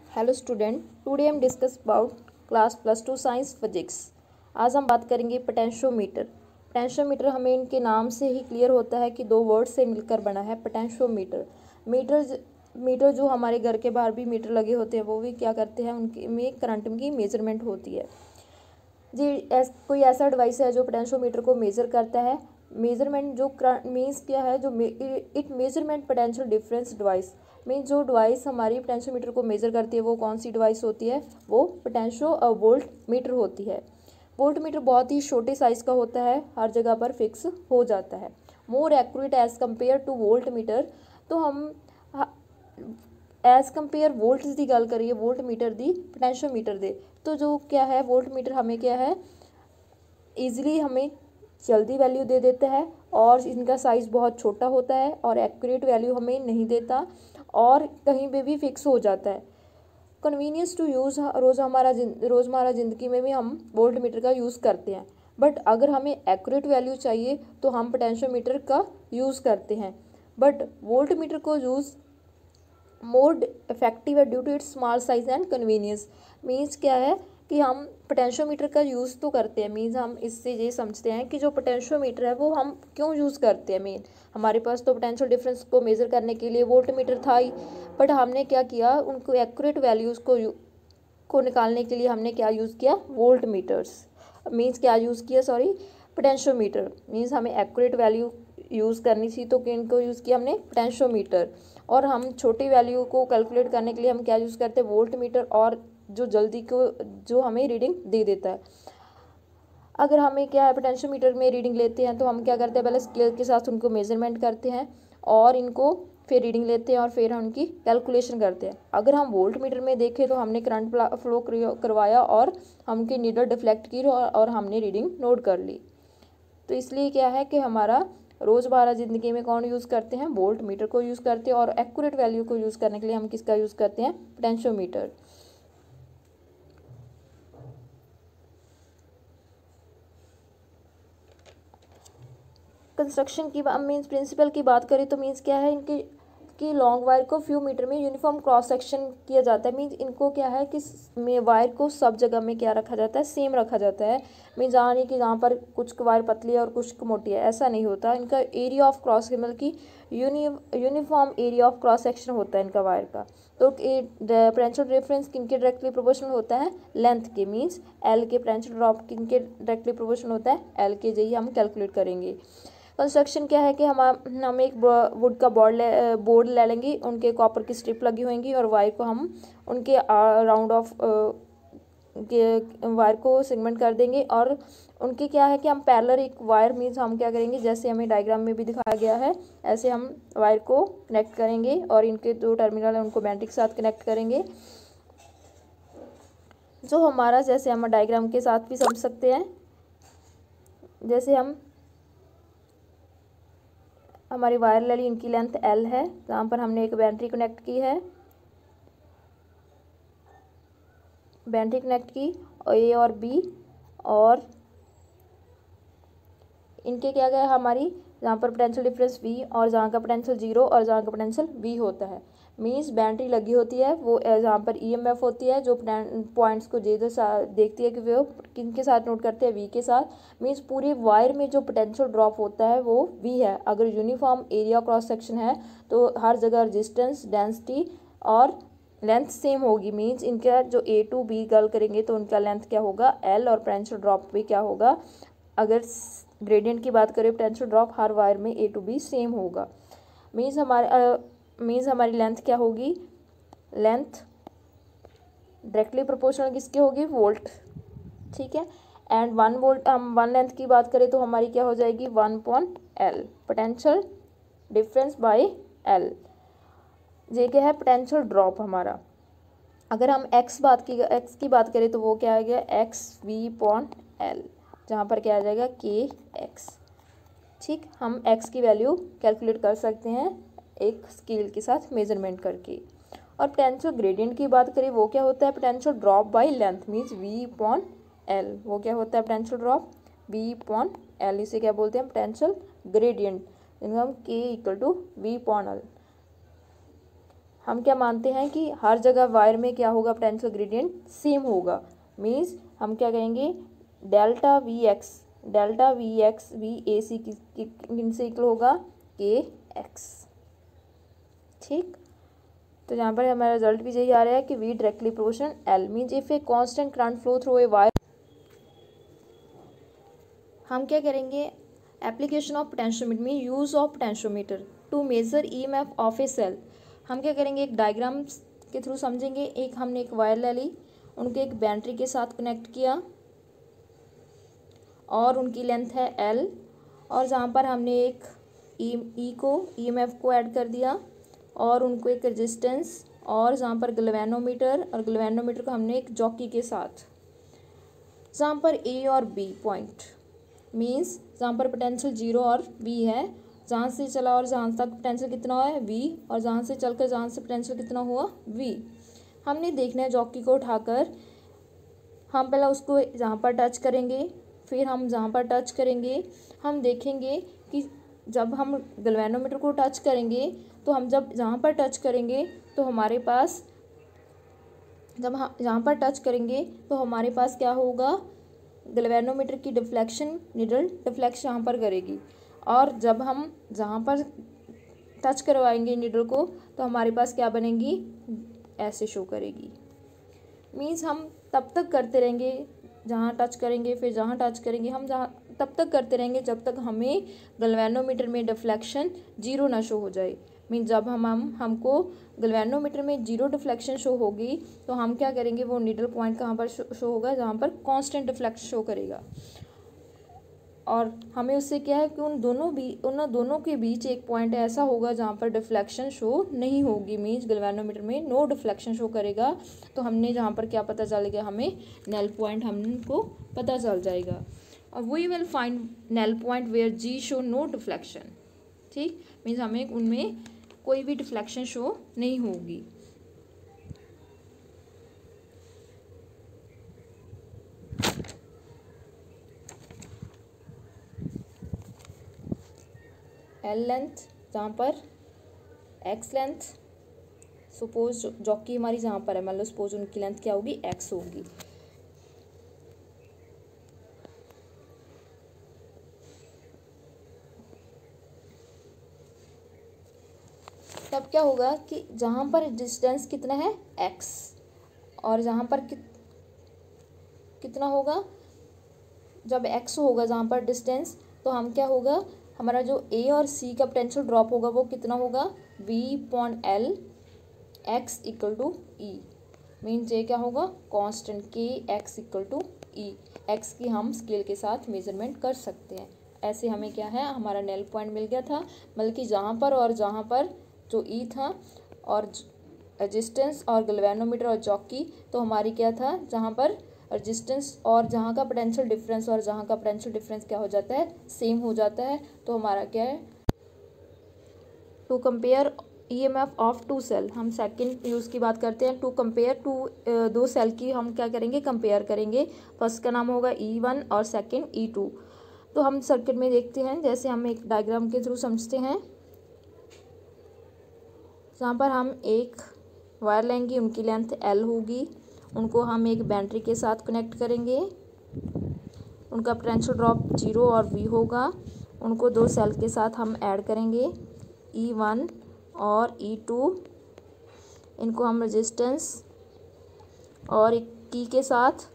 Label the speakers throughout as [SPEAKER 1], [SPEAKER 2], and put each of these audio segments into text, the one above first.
[SPEAKER 1] Hello student, today हम discuss about class +2 science physics. आज हम बात करेंगे पोटेंशियोमीटर। पोटेंशियोमीटर हमें इनके नाम से ही क्लियर होता है कि दो वर्ड से मिलकर बना है पोटेंशियोमीटर। मीटर जो हमारे घर के बाहर भी मीटर लगे होते हैं वो भी क्या करते हैं, उनके में करंट की मेजरमेंट होती है जी। कोई ऐसा डिवाइस है जो पोटेंशियोमीटर को मेज़र करता है। मेजरमेंट जो मीन्स क्या है, जो it measurement potential difference device means जो डिवाइस हमारी पोटेंशियोमीटर को मेज़र करती है वो कौन सी डिवाइस होती है, वो पोटेंशियो वोल्ट मीटर होती है। वोल्ट मीटर बहुत ही छोटे साइज़ का होता है, हर जगह पर फिक्स हो जाता है। More accurate as compare two volt meter. तो हम एज़ कंपेयर वोल्ट्स की गल करिए वोल्ट मीटर की पोटेंशियोमीटर दे, तो जो क्या है वोल्ट मीटर हमें क्या है ईजिली हमें जल्दी वैल्यू दे देता है और इनका साइज़ बहुत छोटा होता है और एक्यूरेट वैल्यू हमें नहीं देता और कहीं पे भी फिक्स हो जाता है। कन्वीनियंस टू यूज़ रोज़मर्रा ज़िंदगी में भी हम वोल्ट मीटर का यूज़ करते हैं, बट अगर हमें एक्यूरेट वैल्यू चाहिए तो हम पोटेंशियोमीटर का यूज़ करते हैं। बट वोल्ट मीटर को यूज़ मोर इफेक्टिव है due to its small size and convenience. Means क्या है कि हम पोटेंशियोमीटर का यूज़ तो करते हैं, मीन्स हम इससे ये समझते हैं कि जो पोटेंशियोमीटर है वो हम क्यों यूज़ करते हैं। मेन हमारे पास तो पोटेंशियल डिफरेंस को मेज़र करने के लिए वोल्ट मीटर था ही, बट हमने क्या किया, उनको एक्यूरेट वैल्यूज़ को निकालने के लिए हमने क्या यूज़ किया, वोल्ट मीटर्स मीन्स क्या यूज़ किया, सॉरी पोटेंशियोमीटर। मीन्स हमें एक्यूरेट वैल्यू यूज़ करनी थी तो इनको यूज़ किया हमने पोटेंशियोमीटर। और हम छोटी वैल्यू को कैलकुलेट करने के लिए हम क्या यूज़ करते हैं, वोल्ट मीटर, और जो जल्दी को जो हमें रीडिंग दे देता है। अगर हमें क्या है पोटेंशियोमीटर में रीडिंग लेते हैं तो हम क्या करते हैं, पहले स्केल के साथ उनको मेजरमेंट करते हैं और इनको फिर रीडिंग लेते हैं और फिर हम उनकी कैलकुलेशन करते हैं। अगर हम वोल्ट मीटर में देखें तो हमने करंट फ्लो करवाया और हम उनकी नीडल डिफ्लेक्ट की और हमने रीडिंग नोट कर ली। तो इसलिए क्या है कि हमारा रोज़मर्रा ज़िंदगी में कौन यूज़ करते हैं, वोल्ट मीटर को यूज़ करते हैं, और एक्यूरेट वैल्यू को यूज़ करने के लिए हम किसका यूज़ करते हैं, पोटेंशियोमीटर। कंस्ट्रक्शन की मीन्स प्रिंसिपल की बात करें तो मीन्स क्या है, इनकी कि लॉन्ग वायर को फ्यू मीटर में यूनिफॉर्म क्रॉस सेक्शन किया जाता है। मीन्स इनको क्या है कि वायर को सब जगह में क्या रखा जाता है, सेम रखा जाता है। मीन्स जहाँ नहीं कि जहाँ पर कुछ वायर पतली है और कुछ मोटी है, ऐसा नहीं होता। इनका एरिया ऑफ क्रॉस मतलब कि uniform area of cross section होता है इनका वायर का। तो पोटेंशियल डिफरेंस किनके डायरेक्टली प्रोपोर्शनल होता है, लेंथ के। मीन्स एल के पोटेंशियल ड्रॉप किनके डायरेक्टली प्रोपोर्शनल होता है, एल के। यही हम कैलकुलेट करेंगे। कंस्ट्रक्शन क्या है कि हम एक वुड का बोर्ड ले लेंगे, उनके कॉपर की स्ट्रिप लगी होंगी और वायर को हम उनके राउंड ऑफ वायर को सेगमेंट कर देंगे और उनके क्या है कि हम पैरेलल एक वायर मीन्स हम क्या करेंगे, जैसे हमें डायग्राम में भी दिखाया गया है ऐसे हम वायर को कनेक्ट करेंगे और इनके जो टर्मिनल है उनको बैटरी के साथ कनेक्ट करेंगे। जो हमारा जैसे हम डायग्राम के साथ भी समझ सकते हैं, जैसे हमारी वायर ले ली, इनकी लेंथ एल है, जहाँ पर हमने एक बैटरी कनेक्ट की है, बैटरी कनेक्ट की ए और बी, और इनके क्या गया हमारी जहाँ पर पोटेंशियल डिफरेंस वी और जहाँ का पोटेंशियल 0 और जहाँ का पोटेंशियल वी होता है। मीन्स बैटरी लगी होती है वो जहाँ पर ईएमएफ होती है जो पॉइंट्स को देखती है कि वो किन के साथ नोट करते हैं, वी के साथ। मीन्स पूरी वायर में जो पोटेंशियल ड्रॉप होता है वो वी है। अगर यूनिफॉर्म एरिया क्रॉस सेक्शन है तो हर जगह रजिस्टेंस, डेंसिटी और लेंथ सेम होगी। मीन्स इनका जो ए टू बी गल करेंगे तो उनका लेंथ क्या होगा, एल, और पोटेंशियल ड्रॉप भी क्या होगा। अगर ग्रेडियंट की बात करें पोटेंशियल ड्रॉप हर वायर में ए टू बी सेम होगा। मीन्स हमारी लेंथ क्या होगी, लेंथ डायरेक्टली प्रोपोर्शनल किसके होगी, वोल्ट, ठीक है। एंड 1 वोल्ट हम 1 लेंथ की बात करें तो हमारी क्या हो जाएगी, 1/L potential difference by L. ये क्या है, पोटेंशियल ड्रॉप हमारा। अगर हम एक्स की बात करें तो वो क्या आ गया, XV/L, जहाँ पर क्या आ जाएगा KX। ठीक, हम x की वैल्यू कैलकुलेट कर सकते हैं एक स्केल के साथ मेजरमेंट करके। और पोटेंशियल ग्रेडियंट की बात करें वो क्या होता है, potential drop by length means V/L। वो क्या होता है पोटेंशियल ड्रॉप, V/L। इसे क्या बोलते हैं, पोटेंशियल ग्रेडियंट, जिनको हम K = V/L। हम क्या मानते हैं कि हर जगह वायर में क्या होगा, पोटेंशियल ग्रेडियंट सेम होगा। मीन्स हम क्या कहेंगे, delta V X V A C किनसे इक्वल होगा, के एक्स। ठीक, तो यहाँ पर हमारा रिजल्ट भी यही आ रहा है कि we directly proportional L. Means if a constant current flow through a wire, हम क्या करेंगे, एप्लीकेशन ऑफ पोटेंशियोमीटर में use of potentiometer to measure EMF of a cell. हम क्या करेंगे, एक डायग्राम के थ्रू समझेंगे। एक हमने एक वायर ले ली, उनके एक बैटरी के साथ कनेक्ट किया और उनकी लेंथ है L, और जहाँ पर हमने एक ईएमएफ को ऐड कर दिया और उनको एक रेजिस्टेंस, और जहाँ पर गैल्वेनोमीटर, और गैल्वेनोमीटर को हमने एक जॉकी के साथ, जहाँ पर A और B पॉइंट, मीन्स जहाँ पर पोटेंशियल 0 और V है, जहाँ से चला और जहाँ तक पोटेंशियल कितना हुआ है V, और जहाँ से चलकर जहाँ से पोटेंशियल कितना हुआ V। हमने देखना है जॉकी को उठाकर, हम पहले उसको जहाँ पर टच करेंगे, फिर हम जहाँ पर टच करेंगे हम देखेंगे कि जब हम गैल्वेनोमीटर को टच करेंगे तो हम जब जहाँ पर टच करेंगे तो हमारे पास, जब हम जहाँ पर टच करेंगे तो हमारे पास क्या होगा, गैल्वेनोमीटर की डिफ्लेक्शन, नीडल डिफ्लेक्शन यहाँ पर करेगी, और जब हम जहाँ पर टच करवाएंगे नीडल को तो हमारे पास क्या बनेगी, ऐसे शो करेगी। मीन्स हम तब तक करते रहेंगे, जहाँ टच करेंगे फिर जहाँ टच करेंगे, हम जहाँ तब तक करते रहेंगे जब तक हमें गैल्वेनोमीटर में डिफ्लेक्शन 0 ना शो हो जाए। मीन जब हमको गैल्वेनोमीटर में 0 डिफ्लेक्शन शो होगी तो हम क्या करेंगे, वो नीडल पॉइंट कहाँ पर शो होगा, जहाँ पर कांस्टेंट डिफ्लेक्शन शो करेगा। और हमें उससे क्या है कि उन दोनों के बीच एक पॉइंट ऐसा होगा जहाँ पर डिफ्लेक्शन शो नहीं होगी। मीन्स गैल्वेनोमीटर में नो डिफ्लेक्शन शो करेगा, तो हमने जहाँ पर क्या पता चलेगा, हमें नल पॉइंट हमको पता चल जाएगा। और we will find null point where G show no deflection. ठीक, मीन्स हमें उनमें कोई भी डिफ्लेक्शन शो नहीं होगी। एल लेंथ, जहाँ पर एक्स लेंथ, सपोज जॉकी हमारी जहाँ पर है, मान लो सपोज उनकी लेंथ क्या होगी, एक्स होगी। तब क्या होगा कि जहाँ पर डिस्टेंस कितना है, एक्स, और जहाँ पर कितना होगा, जब एक्स होगा जहाँ पर डिस्टेंस, तो हम क्या होगा, हमारा जो ए और सी का पोटेंशियल ड्रॉप होगा वो कितना होगा, V/L x equal to E. Means ये क्या होगा, कांस्टेंट के x equal to E. X की हम स्केल के साथ मेजरमेंट कर सकते हैं। ऐसे हमें क्या है, हमारा नेल पॉइंट मिल गया था, बल्कि जहाँ पर जो ई था और रेजिस्टेंस और गैल्वेनोमीटर और जॉकी, तो हमारी क्या था, जहाँ पर रेजिस्टेंस और जहाँ का पोटेंशियल डिफरेंस और जहाँ का पोटेंशियल डिफरेंस क्या हो जाता है, सेम हो जाता है। तो हमारा क्या है, to compare EMF of two cell, हम सेकंड यूज़ की बात करते हैं। टू कंपेयर दो सेल की हम क्या करेंगे, कंपेयर करेंगे। फर्स्ट का नाम होगा E1 और सेकंड E2। तो हम सर्किट में देखते हैं, जैसे हम एक डायग्राम के थ्रू समझते हैं, जहाँ पर हम एक वायर लेंगे, उनकी लेंथ L होगी, उनको हम एक बैटरी के साथ कनेक्ट करेंगे, उनका पोटेंशियल ड्रॉप 0 और V होगा, उनको दो सेल के साथ हम ऐड करेंगे, E1 और E2, इनको हम रेजिस्टेंस और एक की के साथ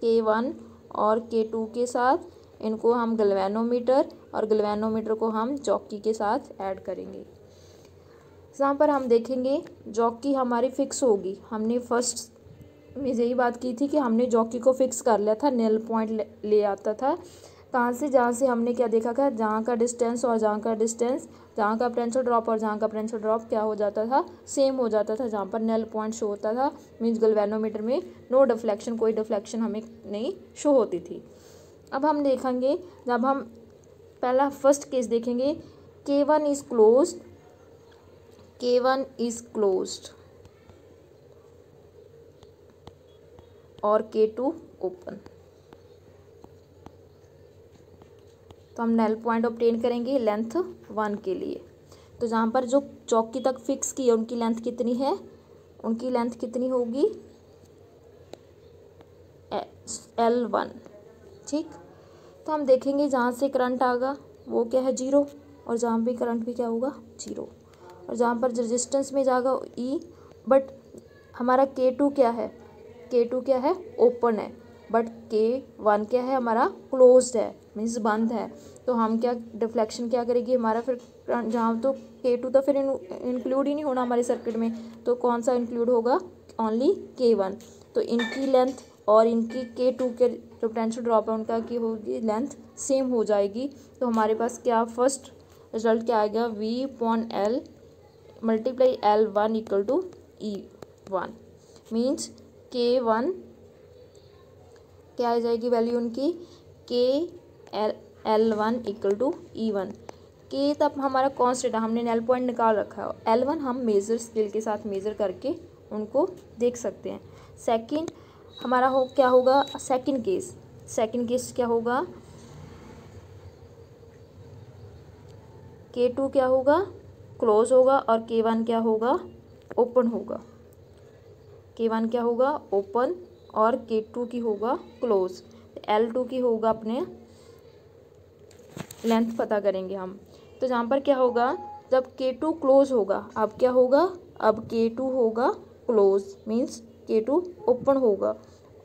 [SPEAKER 1] K1 और K2 के साथ, इनको हम गैल्वेनोमीटर और गैल्वेनोमीटर को हम जॉकी के साथ ऐड करेंगे। जहाँ पर हम देखेंगे जॉकी हमारी फिक्स होगी। हमने फर्स्ट में यही बात की थी कि हमने जॉकी को फिक्स कर लिया था, नेल पॉइंट ले आता था कहाँ से, जहाँ से हमने क्या देखा था, जहाँ का डिस्टेंस और जहाँ का डिस्टेंस, जहाँ का पोटेंशियल ड्रॉप और जहाँ का पोटेंशियल ड्रॉप क्या हो जाता था, सेम हो जाता था, जहाँ पर नेल पॉइंट शो होता था। मीन्स गैल्वेनोमीटर में नो डिफ्लेक्शन, कोई डिफ्लेक्शन हमें नहीं शो होती थी। अब हम देखेंगे, जब हम पहला फर्स्ट केस देखेंगे, K1 is closed, K1 is closed और K2 ओपन। तो हम नेल पॉइंट ऑब्टेन करेंगे लेंथ 1 के लिए। तो जहाँ पर जो चौकी तक फिक्स की है उनकी लेंथ कितनी है, उनकी लेंथ कितनी होगी L1। ठीक, तो हम देखेंगे जहाँ से करंट आएगा वो क्या है 0, और जहाँ पे करंट भी क्या होगा 0, और जहाँ पर रेजिस्टेंस में जाएगा E। बट हमारा K2 क्या है, K2 क्या है ओपन है, बट K1 क्या है हमारा क्लोज्ड है, मीन्स बंद है। तो हम क्या डिफ्लेक्शन क्या करेगी हमारा फिर जहाँ, तो K2 तो फिर इंक्लूड ही नहीं होना हमारे सर्किट में, तो कौन सा इंक्लूड होगा ओनली K1। तो इनकी लेंथ और इनकी K2 के जो पोटेंशियल ड्रॉप है उनका की होगी लेंथ सेम हो जाएगी। तो हमारे पास क्या फर्स्ट रिजल्ट क्या आएगा V/L multiply L1 equal to E1, means K1 क्या आ जाएगी वैल्यू उनकी L1 equal to E1। K तब हमारा कॉन्स्टेंट है, हमने नेल पॉइंट निकाल रखा है। L1 हम मेजर स्केल के साथ मेजर करके उनको देख सकते हैं। सेकंड हमारा क्या होगा सेकंड केस क्या होगा K2 क्या होगा क्लोज होगा और K1 क्या होगा ओपन होगा। K1 क्या होगा ओपन और K2 की होगा क्लोज। L2 की होगा अपने लेंथ पता करेंगे हम। तो जहाँ पर क्या होगा जब K2 क्लोज होगा, अब क्या होगा अब K2 होगा क्लोज, मीन्स K2 ओपन होगा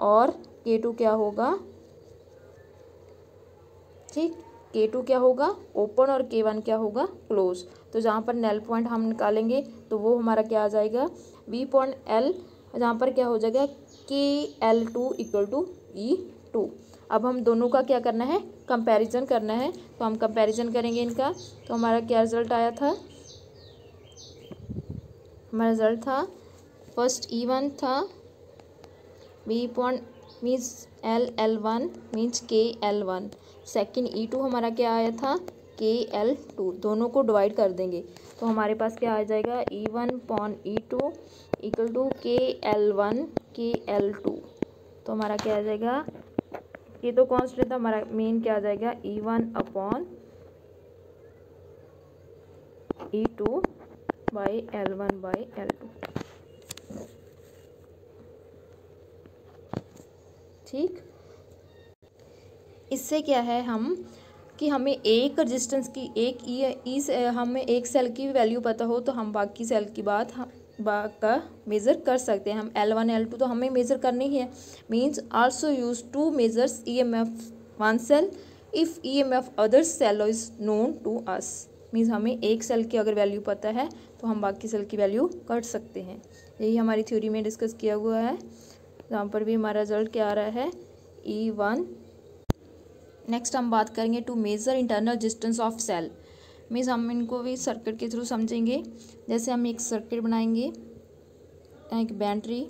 [SPEAKER 1] और K2 क्या होगा ठीक, K2 क्या होगा ओपन और K1 क्या होगा क्लोज। तो जहाँ पर नेल पॉइंट हम निकालेंगे तो वो हमारा क्या आ जाएगा V/L, जहाँ पर क्या हो जाएगा KL2 इक्वल टू E2। अब हम दोनों का क्या करना है कंपैरिजन करना है, तो हम कंपैरिजन करेंगे इनका। तो हमारा क्या रिजल्ट आया था, हमारा रिजल्ट था फर्स्ट E1 था V/ means L1 means KL1, second E2 हमारा क्या आया था KL2। दोनों को डिवाइड कर देंगे तो हमारे पास क्या आ जाएगा E1/E2 equal to KL1 KL2। तो हमारा क्या आ जाएगा, ये तो कॉन्स्टेंट था, हमारा मेन क्या आ जाएगा E1/E2 बाई L1/L2। ठीक, इससे क्या है हम कि हमें एक रेजिस्टेंस की हमें एक सेल की वैल्यू पता हो तो हम बाकी सेल की बात का मेज़र कर सकते हैं। हम L1 L2 तो हमें मेज़र करनी ही है, means also use to measures EMF one cell if EMF other cell is known to us. Means हमें एक सेल की अगर वैल्यू पता है तो हम बाकी सेल की वैल्यू कर सकते हैं। यही हमारी थ्योरी में डिस्कस किया हुआ है, जहाँ पर भी हमारा रिजल्ट क्या आ रहा है E1। नेक्स्ट हम बात करेंगे to measure internal distance of cell, means हम इनको भी सर्किट के थ्रू समझेंगे। जैसे हम एक सर्किट बनाएंगे, एक बैटरी,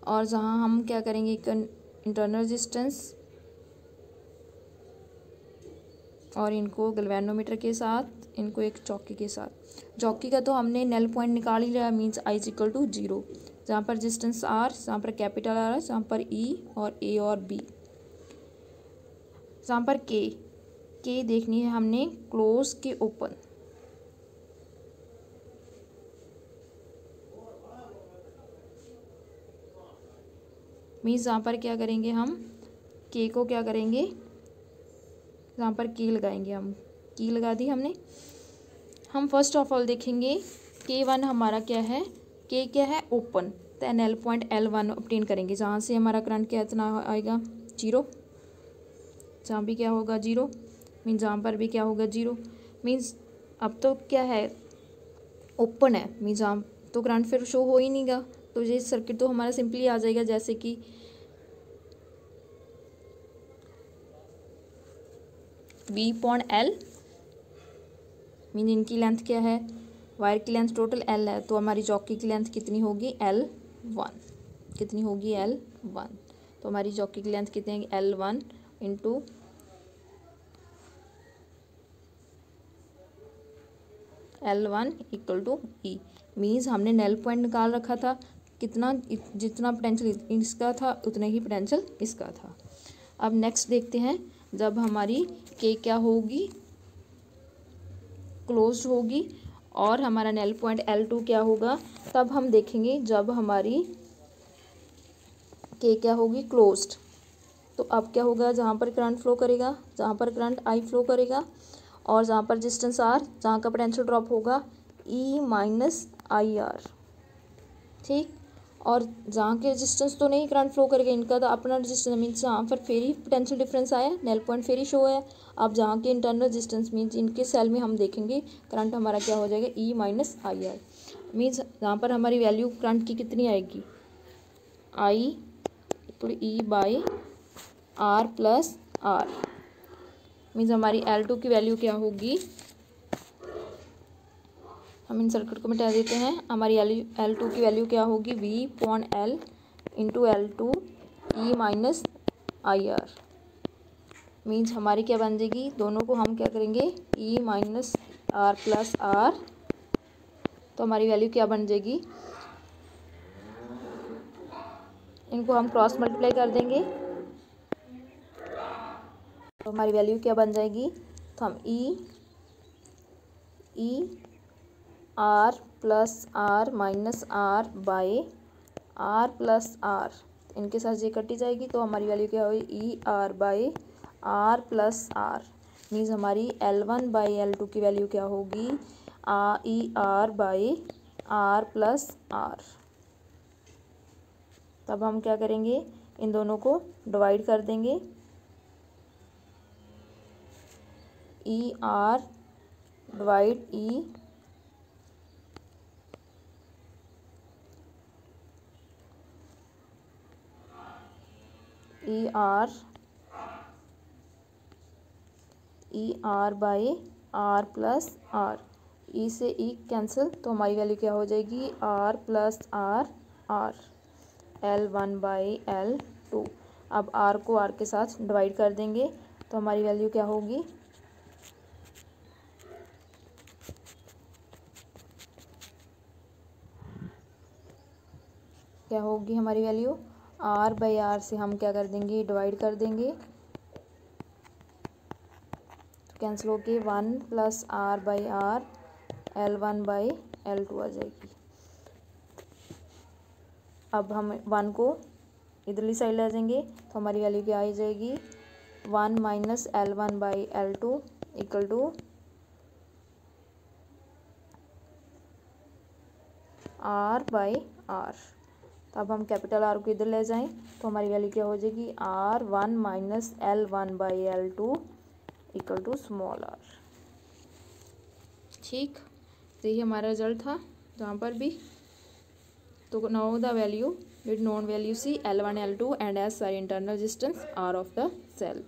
[SPEAKER 1] और जहाँ हम क्या करेंगे एक इंटरनल रेजिस्टेंस और इनको गैल्वेनोमीटर के साथ, इनको एक चौकी के साथ। चौकी का तो हमने नेल पॉइंट निकाल ही लिया, मीन्स I इक्वल टू 0, जहाँ पर रेजिस्टेंस R, जहाँ पर कैपिटल R है, जहाँ पर E और A और B, जहाँ पर K देखनी है हमने क्लोज के ओपन। मीन्स जहाँ पर क्या करेंगे हम K को क्या करेंगे, जहाँ पर की लगाएंगे हम, की लगा दी हमने। हम फर्स्ट ऑफ ऑल देखेंगे K1 हमारा क्या है, K क्या है ओपन, तो नेल पॉइंट L1 ऑब्टेन करेंगे, जहाँ से हमारा करंट क्या इतना आएगा 0, जहाँ भी क्या होगा 0, मीन्स जहाँ पर भी क्या होगा 0। मीन्स अब तो क्या है ओपन है, मीन्स जहाँ तो करंट फिर शो हो ही नहीं गा, तो ये सर्किट तो हमारा सिंपली आ जाएगा। जैसे कि V/L मीन इनकी लेंथ क्या है, वायर की लेंथ टोटल L है, तो हमारी चौकी की लेंथ कितनी होगी L1, कितनी होगी L1। तो हमारी चौकी की लेंथ कितनी है L1 into L1 equal to E। Means हमने नेल पॉइंट निकाल रखा था, कितना जितना पोटेंशियल इसका था उतना ही पोटेंशियल इसका था। अब नेक्स्ट देखते हैं जब हमारी K क्या होगी क्लोज्ड होगी और हमारा नल पॉइंट L2 क्या होगा, तब हम देखेंगे जब हमारी K क्या होगी, क्लोज्ड। तो अब क्या होगा, जहाँ पर करंट फ्लो करेगा, जहाँ पर करंट I फ्लो करेगा और जहाँ पर रेजिस्टेंस R, जहाँ का पोटेंशियल ड्रॉप होगा E माइनस IR, ठीक। और जहाँ के रेजिस्टेंस तो नहीं करंट फ्लो करेगा, इनका तो अपना रेजिस्टेंस मीन्स जहाँ पर फिर ही पोटेंशियल डिफरेंस आया, नल पॉइंट फिर ही शो है। अब जहाँ के इंटरनल रेजिस्टेंस मीन्स इनके सेल में हम देखेंगे करंट हमारा क्या हो जाएगा, E माइनस IR, मीन्स जहाँ पर हमारी वैल्यू करंट की कितनी आएगी, I तो E by R plus R, means हमारी L2 की वैल्यू क्या होगी, हम इन सर्किट को मिटा देते हैं। हमारी L2 की वैल्यू क्या होगी, V/L into L2 E minus IR, means हमारी क्या बन जाएगी, दोनों को हम क्या करेंगे, E minus R plus R, तो हमारी वैल्यू क्या बन जाएगी, इनको हम क्रॉस मल्टीप्लाई कर देंगे तो हमारी वैल्यू क्या बन जाएगी, तो हम E R plus R minus R by R plus R, इनके साथ ये कटी जाएगी तो हमारी वैल्यू क्या होगी, ER by R plus R, means हमारी L1 बाई L2 की वैल्यू क्या होगी, ER by R plus R। तब हम क्या करेंगे, इन दोनों को डिवाइड कर देंगे, ER divide ER by R plus R, E से E कैंसिल तो हमारी वैल्यू क्या हो जाएगी, R plus R R, L1 by L2। अब R को R के साथ डिवाइड कर देंगे तो हमारी वैल्यू क्या होगी, क्या होगी हमारी वैल्यू, R बाई R से हम क्या कर देंगे, डिवाइड कर देंगे तो कैंसिल होके 1 plus R by R L1 by L2 आ जाएगी। अब हम 1 को इधरली साइड ले जाएंगे तो हमारी वैल्यू क्या आ जाएगी, 1 minus L1 by L2 equal to R by R। तो अब हम कैपिटल R को इधर ले जाएं तो हमारी वैल्यू क्या हो जाएगी, R1 minus L1 by L2 equal to small r, ठीक। तो ये हमारा रिजल्ट था जहाँ पर भी। तो now the value with known value C, L1 L2 and S are internal resistance R of the cell।